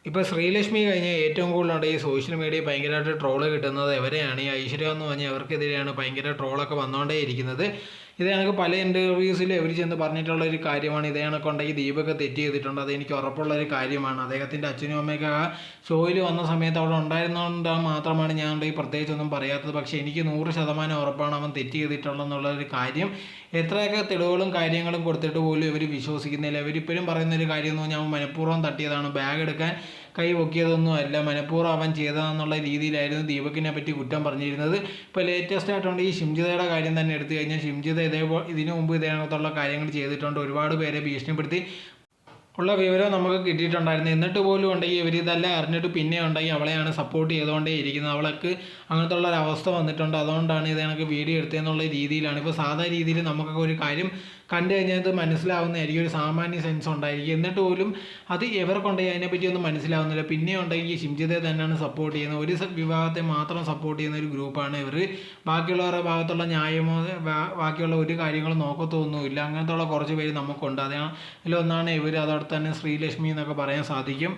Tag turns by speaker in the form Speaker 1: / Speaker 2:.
Speaker 1: ഇപ്പോൾ ശ്രീലക്ഷ്മി കഴിഞ്ഞ ഏറ്റവും കൂടുതലുണ്ട് ഈ സോഷ്യൽ മീഡിയ ഭയങ്കരമായിട്ട് ട്രോള് കിട്ടുന്നത് എവരെയാണ് ഈ ഐശ്വര്യ എന്ന് പറഞ്ഞാൽ അവർക്കെതിരെയാണ് ഭയങ്കര ട്രോളൊക്കെ വന്നുകൊണ്ടേ ഇരിക്കുന്നത്. ഇത് കണക്ക് പല ഇൻ്റർവ്യൂസിലും ഇവർ ചെന്ന് പറഞ്ഞിട്ടുള്ള ഒരു കാര്യമാണ്. ഇത് കണക്കുണ്ടെങ്കിൽ ദീപക് തെറ്റ് ചെയ്തിട്ടുണ്ട്, അതെനിക്ക് ഉറപ്പുള്ള ഒരു കാര്യമാണ്. അദ്ദേഹത്തിൻ്റെ അച്ഛനും അമ്മയൊക്കെ ആ ഷോയിൽ വന്ന സമയത്ത് അവിടെ ഉണ്ടായിരുന്നതുകൊണ്ട് മാത്രമാണ് ഞാൻ ഈ പ്രത്യേകിച്ചൊന്നും പറയാത്തത്. പക്ഷേ എനിക്ക് 100% ഉറപ്പാണ് അവൻ തെറ്റ് ചെയ്തിട്ടുള്ളതെന്നുള്ളൊരു കാര്യം. എത്രയൊക്കെ തെളിവുകളും കാര്യങ്ങളും കൊടുത്തിട്ട് പോലും ഇവർ വിശ്വസിക്കുന്നില്ല. ഇവരിപ്പോഴും പറയുന്നൊരു കാര്യം എന്ന് പറഞ്ഞാൽ അവൻ മനഃപൂർവ്വം തട്ടിയതാണ്, ബാഗ് എടുക്കാൻ കൈ പൊക്കിയതൊന്നും അല്ല, മനഃപൂർവ്വം അവൻ ചെയ്തതെന്നുള്ള രീതിയിലായിരുന്നു ദീപകിനെ പറ്റി കുറ്റം പറഞ്ഞിരുന്നത്. ഇപ്പോൾ ലേറ്റസ്റ്റ് ആയിട്ടുണ്ട് ഈ ഷിംജിതയുടെ കാര്യം തന്നെ എടുത്തു കഴിഞ്ഞാൽ ഷിംജിത ഇതിനു മുമ്പ് ഇതേകത്തുള്ള കാര്യങ്ങൾ ചെയ്തിട്ടുണ്ട്, ഒരുപാട് പേരെ ഭീഷണിപ്പെടുത്തി ഉള്ള വിവരം നമുക്ക് കിട്ടിയിട്ടുണ്ടായിരുന്നു. എന്നിട്ട് പോലും ഉണ്ടെങ്കിൽ ഇവർ ഇതെല്ലാം അറിഞ്ഞിട്ട് പിന്നെ ഉണ്ടെങ്കിൽ അവളെയാണ് സപ്പോർട്ട് ചെയ്തുകൊണ്ടേ ഇരിക്കുന്നത്. അവൾക്ക് അങ്ങനത്തെ ഉള്ള ഒരു അവസ്ഥ വന്നിട്ടുണ്ട്, അതുകൊണ്ടാണ് ഇത് കണക്ക് വീഡിയോ എടുത്തതെന്നുള്ള രീതിയിലാണ്. ഇപ്പോൾ സാധാ രീതിയിൽ നമുക്കൊക്കെ ഒരു കാര്യം കണ്ടു കഴിഞ്ഞാൽ അത് മനസ്സിലാവുന്നതായിരിക്കും, ഒരു സാമാന്യ സെൻസ് ഉണ്ടായിരിക്കും. എന്നിട്ട് പോലും അത് എവർക്കുണ്ടെങ്കിൽ അതിനെപ്പറ്റി ഒന്നും മനസ്സിലാവുന്നില്ല. പിന്നെ ഉണ്ടെങ്കിൽ ഷിംജിതയെ തന്നെയാണ് സപ്പോർട്ട് ചെയ്യുന്നത്, ഒരു വിഭാഗത്തെ മാത്രം സപ്പോർട്ട് ചെയ്യുന്ന ഒരു ഗ്രൂപ്പാണ് ഇവർ. ബാക്കിയുള്ളവരുടെ ഭാഗത്തുള്ള ന്യായമോ ബാക്കിയുള്ള ഒരു കാര്യങ്ങളും നോക്കത്തൊന്നുമില്ല. അങ്ങനത്തെ ഉള്ള കുറച്ച് പേര് നമുക്കുണ്ട്. അതിലൊന്നാണ് ഇവർ. അതോടെ തന്നെ ശ്രീലക്ഷ്മി എന്നൊക്കെ പറയാൻ സാധിക്കും.